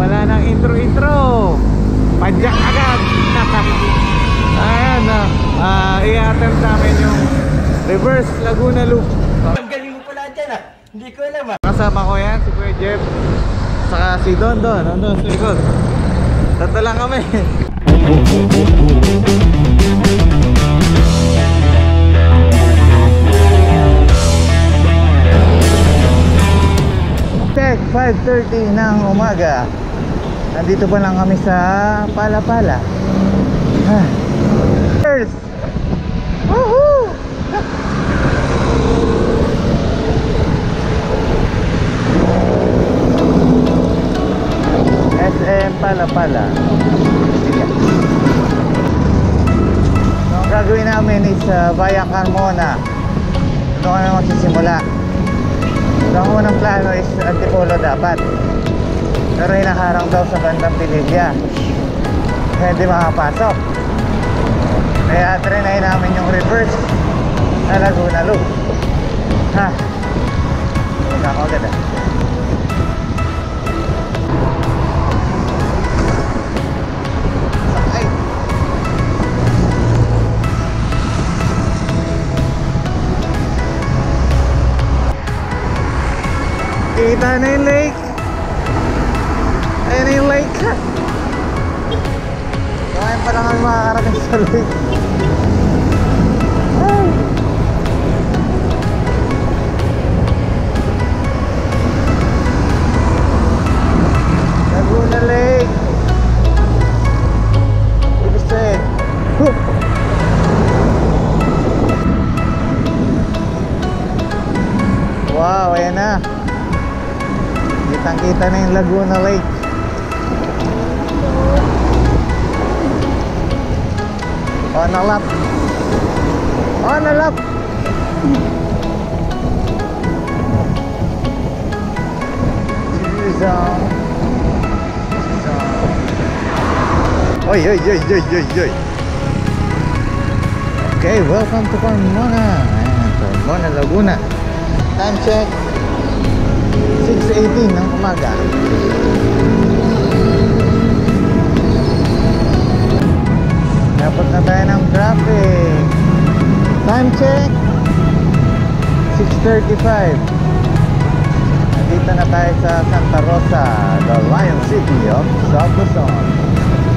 wala nang intro-intro. Padyak agad. Ayan na, i-attempt namin yung reverse Laguna Loop. Ang galing mo pala dyan ah. Hindi ko alam ah. Kasama ko yan, si Kuya Jeff, saka si Don Don, nandun sa likod. Tatlo lang kami. Check, 5:30 ng umaga. Nandito pa lang kami sa Palapala. Cheers! Woohoo! SM Palapala. So, ang gagawin namin is via Carmona. Ito ka na magsisimula. So, ang unang plano is Antipolo dapat. Pero hinaharang daw sa bandang Pililla. Kaya hindi makapasok. Kaya trinay namin yung reverse na Laguna Loop. Ha! Huwag ako agad ah. Kita na yung lake. Ayun na yung lake. Ngayon pa lang kami makakarating sa lake. Ay. Laguna Lake. Ibig sabihin. Wow, ayan na. Kitang-kita na yung Laguna Lake. On a lap. On a lap. Oy, oy, oy, oy, oy, oy. Okay, welcome to Carmona. Carmona, Laguna. Time check. 6:18 ng umaga. Dapat na tayo ng traffic. Time check 6:35. Nandito na tayo sa Santa Rosa, the Lion City of South Luzon.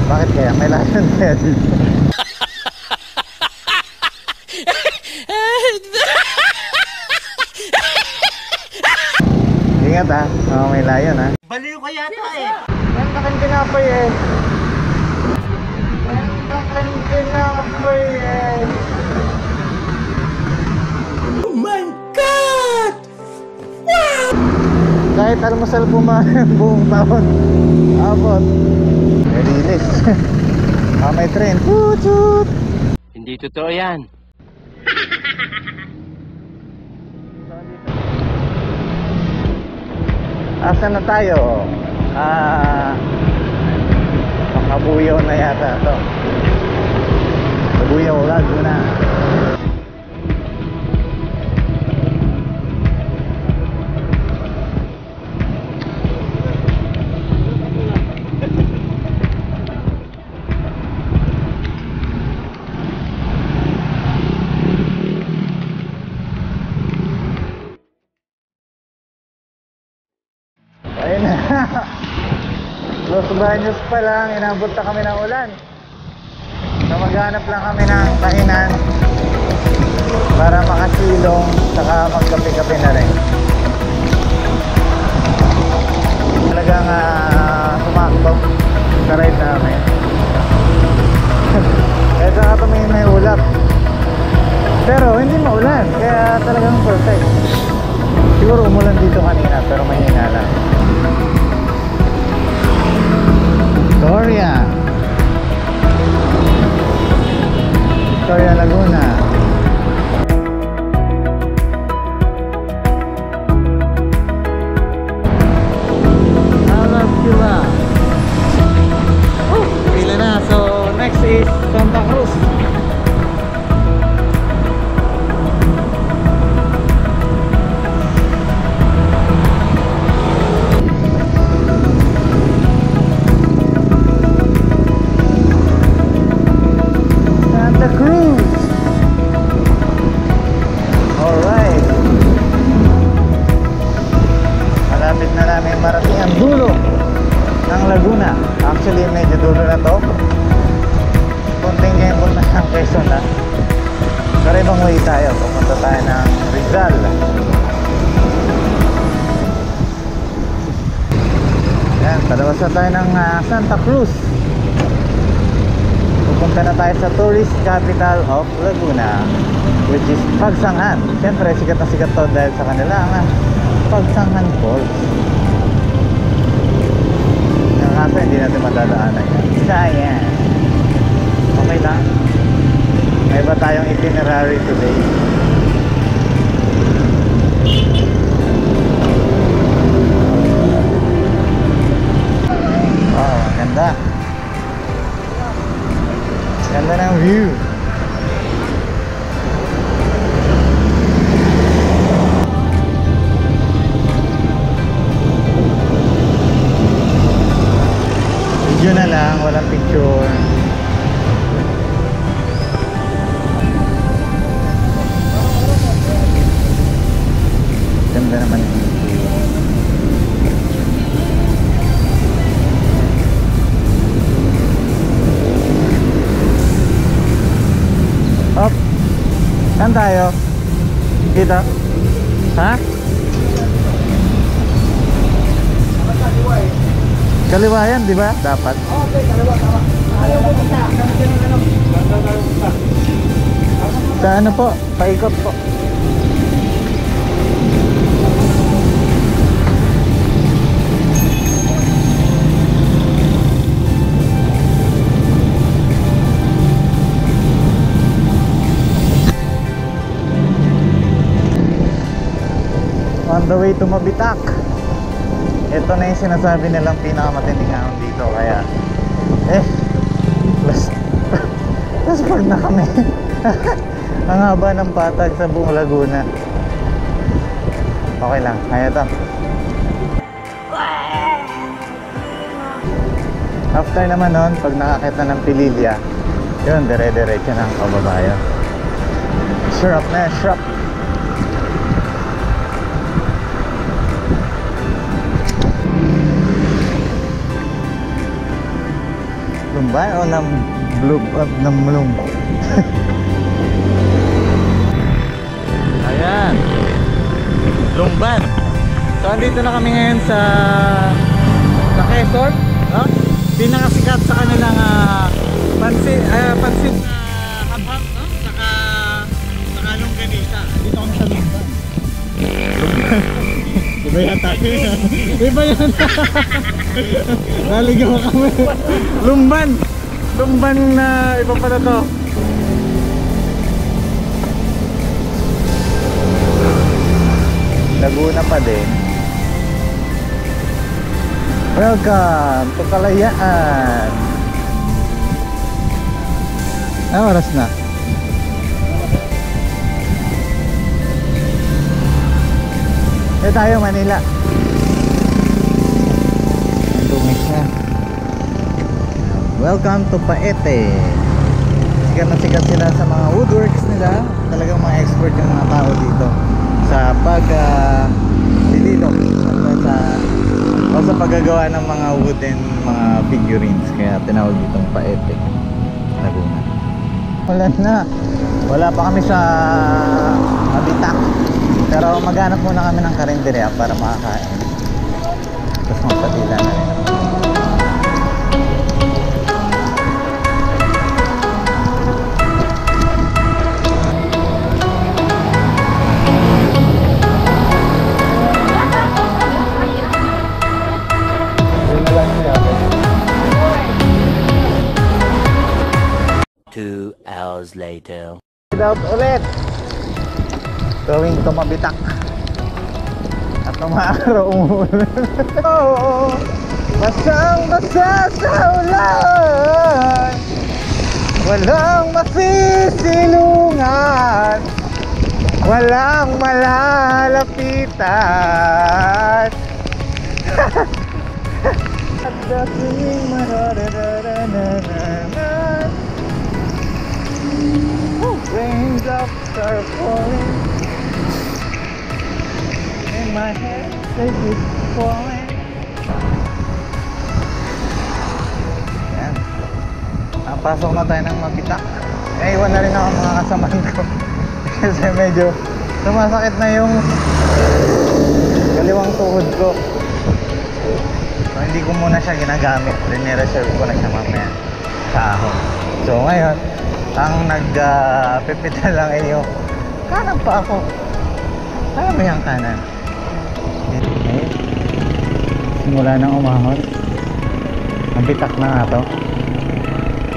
Bakit kaya? May lion kaya dito? Ingat ha, may lion ha. Baliw ka yata eh. Yan nakin pinapay eh. Yan nakin pinapay eh. Oh my God! Wow! Kahit almusal pumahan buong taon. Abot. Release. May train. Toot! Hindi totoo yan. Asan na tayo? Makabuyaw na yata ito. Kabuyaw, Laguna. Ayun na. Los Baños pa lang, inabot na kami ng ulan. So maghanap lang kami ng kainan para makasilong, saka magkape-kape na rin. Talagang sumakto sa ride namin. Kaya saka tumingin na yung ulap. Pero hindi maulan, kaya talagang perfect. Siguro umulan dito kanina pero mahina lang. Victoria Laguna. Harap sila. Pila na. So next is Santa Cruz. Actually, medyo dulo na to. Konting kembot na ng Quezon na. Pero ibang way tayo. Pupunta tayo ng Rizal. Yan, palabas na tayo ng Santa Cruz. Pupunta na tayo sa tourist capital of Laguna, which is Pagsanghan. Siyempre, sikat na sikat to dahil sa kanila ang Pagsanghan Falls. Yung kaso, hindi natin madadaanan yan. Sayang. Okay lang. May iba tayong itinerary today. Wow, ganda. Ganda ng view. Video na lang, walang picture. Ganda naman yung view. Hop. Saan tayo? Dito? Ha? Kaliwa yan, di ba? Dapat. Okay, kaliwa, tama. Ayaw mo punta. Sa ano po? Paikot po. On the way to Mabitak. Ito na yung sinasabi nilang pinakamatinding ahon dito. Kaya plus pag na kami. Ang haba ng patag sa buong Laguna. Okay lang, kaya to. After naman nun, pag nakakit na ng Pililya, yun, dire-diretso na ang pababayo. Shrub na, shrub. Lumban o ng blue ng mulong. Ayan, Lumban. So andito na kami ngayon sa Quezon, no? Pinakasikat sa kanilang pansit hap-hap, no? Saka longganisa. Dito kami sa Lumban. Iba yata yun. Iba yun. Naligaw kami. Lumban. Lumban na iba pala to. Laguna pa din. Welcome to Kalayaan. Anong oras na? Tayo Manila. Ang dumi na. Welcome to Paete. Sikat na sikat sila sa mga woodworks nila. Talagang mga expert yung mga tao dito sa paglilino o sa paggagawa ng mga wooden mga figurines. Kaya tinawag ditong Paete, Laguna. Wala na. Wala pa kami sa Mabitak. Pero maghanap muna kami ng karinderya para makakain. Tapos magpatila na rin. Two hours later. Out ulit. Going to Mabitak. At umaaraw umulan. Oh, basang-basa sa ulan. Walang masisilungan. Walang malalapitan. At dating marararararararar. Raindrops are falling. In my head they keep falling. Pasok na tayo ng Mabitak. Iwan na rin ako mga kasamahan ko. Kasi medyo sumasakit na yung kaliwang tuhod ko. So hindi ko muna siya ginagamit. Rene-reserve ko na siya mamaya sa ahon. So ngayon, ang nagpipita lang ay yung kanan pa ako. Kaya mo yung kanan. Okay. Simula nang umahon. Nabitak na nga to.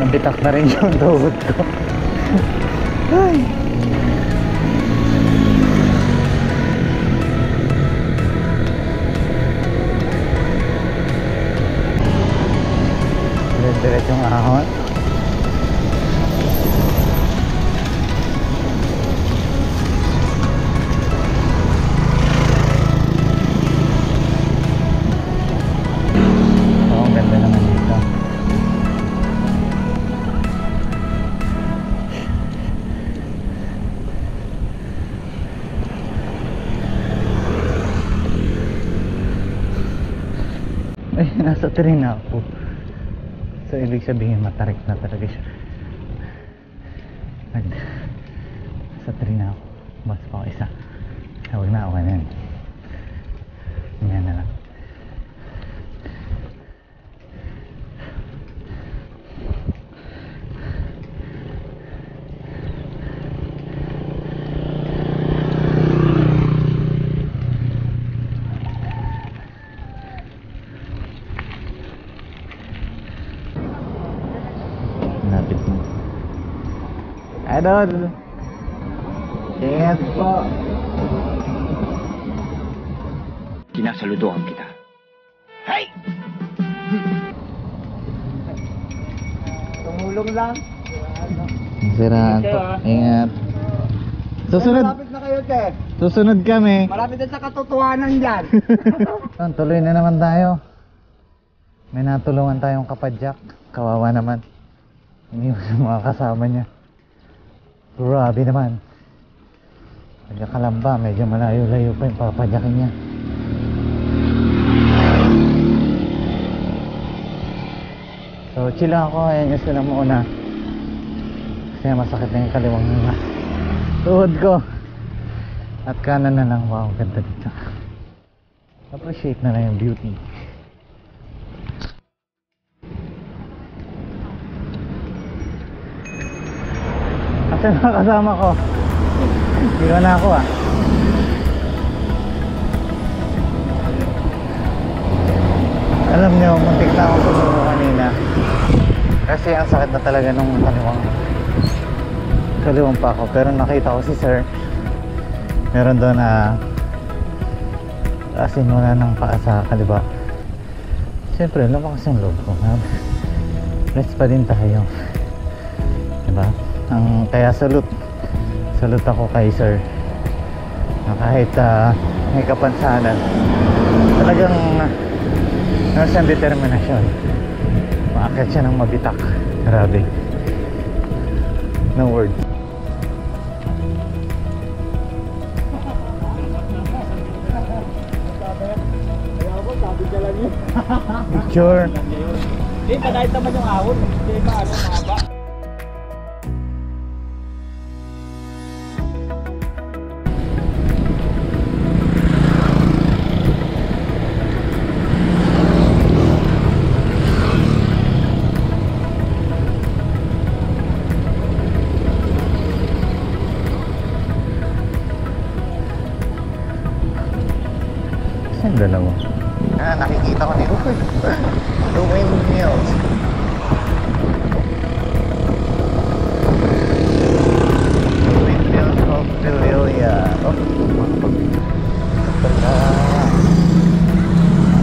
Nabitak na rin yung tuhod ko. Ay. Diretsong ahon. Oh, ang ganda naman dito. Ay, nasa train na ako. So, ibig sabihin matarik na talaga siya. Sa train na ako. Bas pa ako isa. Huwag na ako ganyan. Ganyan na lang. Lapit mo. Idol! Ingat po! Sinasaludohan kita. Hey! Tumulong lang. Siraan po. Ingat. Susunod. Malapit na kayo, te. Susunod kami. Malapit na sa katotohanan dyan. Tuloy na naman tayo. May natulungan tayong kapadyak. Kawawa naman. Hindi yung mga kasama niya. Grabe naman. Pagkakalamba, medyo malayo-layo pa yung papadyakin niya. So chill lang ako. Ayan yung sila muna. Kasi masakit na yung kaliwang tuhod ko. At kanan na lang. Wow, ganda dito. Appreciate na lang yung beauty. Kasi mga kasama ko, iwan na ako ah. Alam niyo, muntik na ako sumuko kanina. Kasi ang sakit na talaga nung kaliwang pa ako. Pero nakita ko si sir. Meron doon na asin wala ng paa sa kaliwa. Siyempre, lumakas yung loob ko. Rest pa din tayo. Diba? Kaya salute ako kay sir na kahit may kapansanan talagang nasa siyang determinasyon, maakyat siya ng Mabitak. Grabe, no word. Picture. Hindi, padahit naman yung ahon. Hindi ba, mahaba? Saan dalawa? Nakikita ko nito. The windmills. The windmills of Pililla. Oh,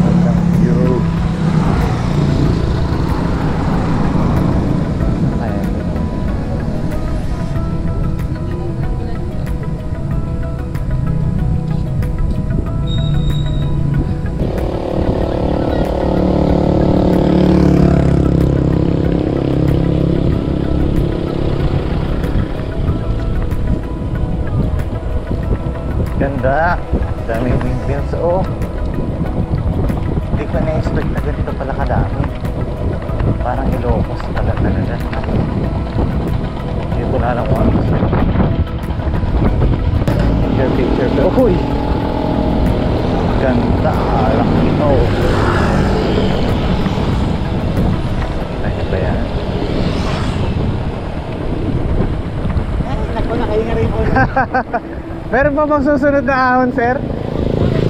magandang view. Ayan. Ganda. Daming windmills. Oh, hindi ko na-expect na ganito pala kadami. Parang Ilocos pala talaga. Meron pa bang susunod na ahon, sir?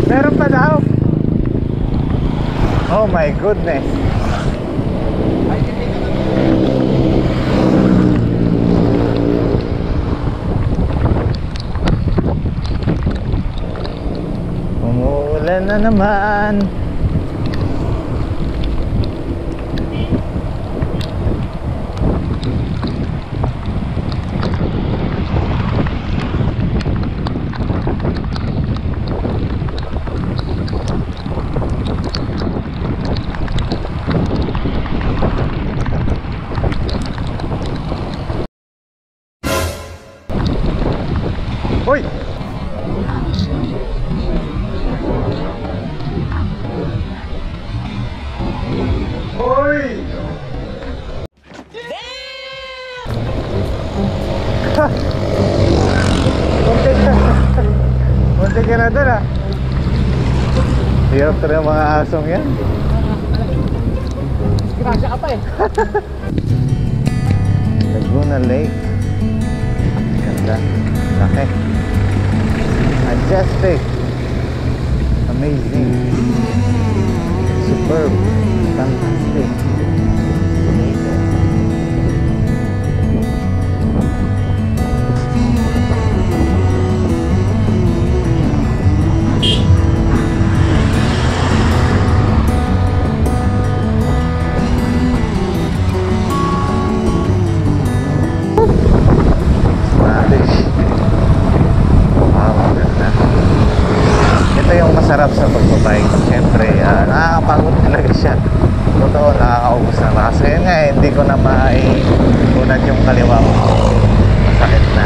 Meron pa daw. Oh my goodness. Umuulan na naman. Hoy! Hoy! Muntik ka na doon ah. Hirap talaga mga asong yan. Grasya ka pa eh. Laguna Lake. Ganda. Laki. Majestic. Amazing. Superb. Fantastic. Masarap sa pagbabike. Siyempre, nakakapagod talaga siya. Totoo, nakakaubos na lakas. Ngayon nga, hindi ko na maiunad yung kaliwa ko. Masakit na.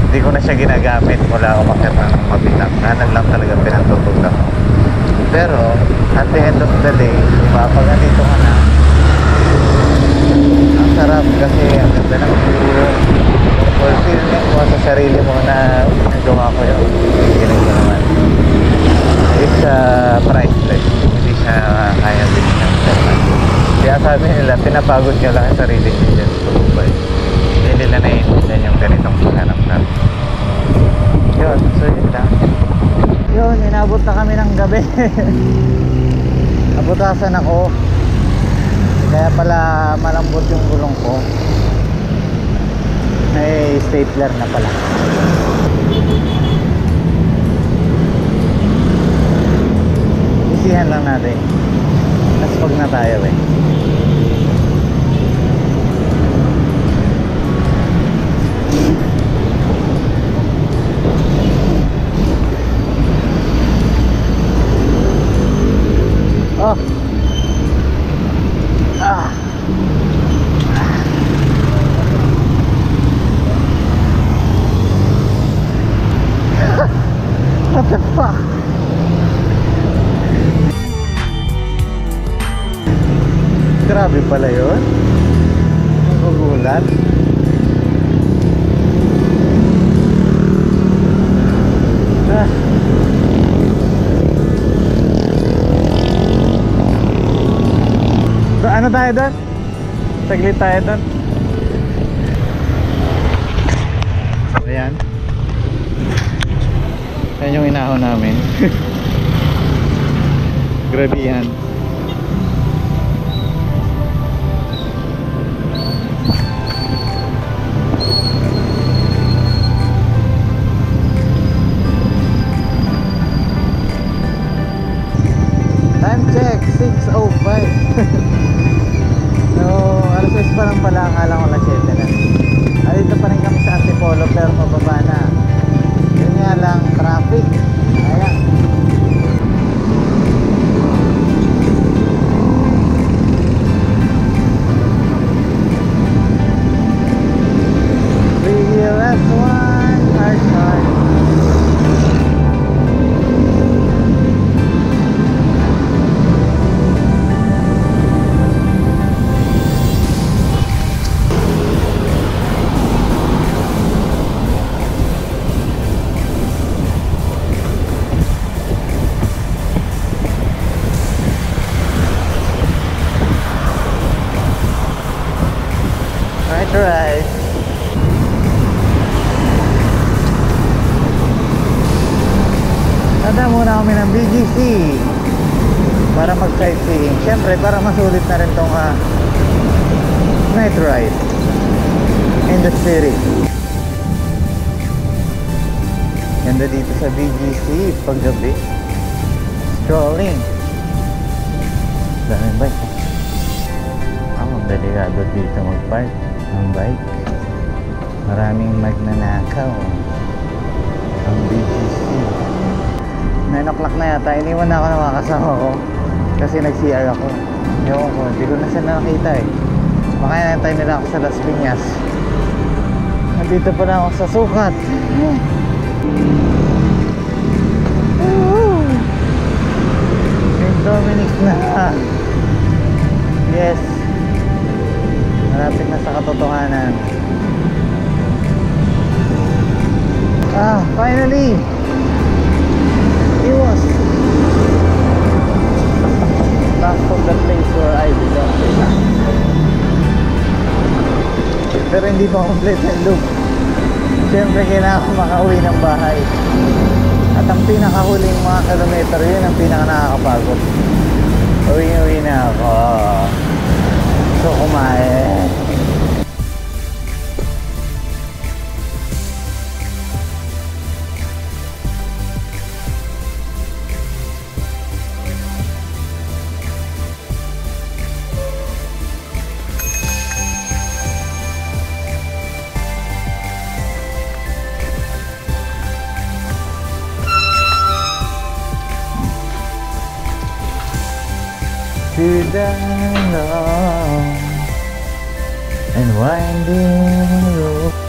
Hindi ko na siya ginagamit. Wala umakit ng mabilang. Kanan lang talaga pinatutugan ko. Pero, at the end of the day, pag nandito ka na, ang sarap kasi ang ganda ng view. Fulfillment mo sa sarili mo na nagawa ko yun. Ginig ko naman. It's priceless. Hindi siya kaya din ng pera. Kaya sabi nila, pinapagod nyo lang ang sarili nyo dyan sa Dubai. Hindi nila naiintindihan yung ganitong paghanap natin. Yun, so yun lang. Yun, inabot na kami ng gabi. Nabutasan ako. Kaya pala malambot yung gulong ko. May stapler na pala. Isihan lang natin. Naspag na tayo eh. Oh. Ah. What the fuck? Grabe pala yun. Nagugulat. Ah. So, ano tayo doon? Saglit tayo doon. Ayan. Ayan yung inahon namin. Grabe yan. Time check, 6:05. So, alas 6 pa lang pala, akala ko alas 7 na. Dito pa rin kami sa Antipolo pero mababa na. Yun nga lang, traffic. Ayan. Last one, hard shot. Right. kami ng BGC para mag sightseeing. Siyempre para masulit na rin tong night ride in the city. Ganda dito sa BGC paggabi. Strolling. Daming bike. Delikado dito mag-park ng bike. Maraming magnanakaw ang BGC. 9 o'clock na yata. Iniwan na ako ng mga kasama ko kasi nag-CR ako. Ewan ko, hindi ko na sila nakita eh. Makainantay nila ako sa Las Piñas. Nandito pa na ako sa sukat. St. Dominic na. Yes. Malapit na sa katotohanan. Finally! It was back of the place where I belong. Pero hindi pa complete yung loop. Siyempre kailangan ko makauwi ng bahay. At ang pinakahuling mga kilometro, yun ang pinaka nakakapagod. Uwi na ako. So kumain. To the long and winding road.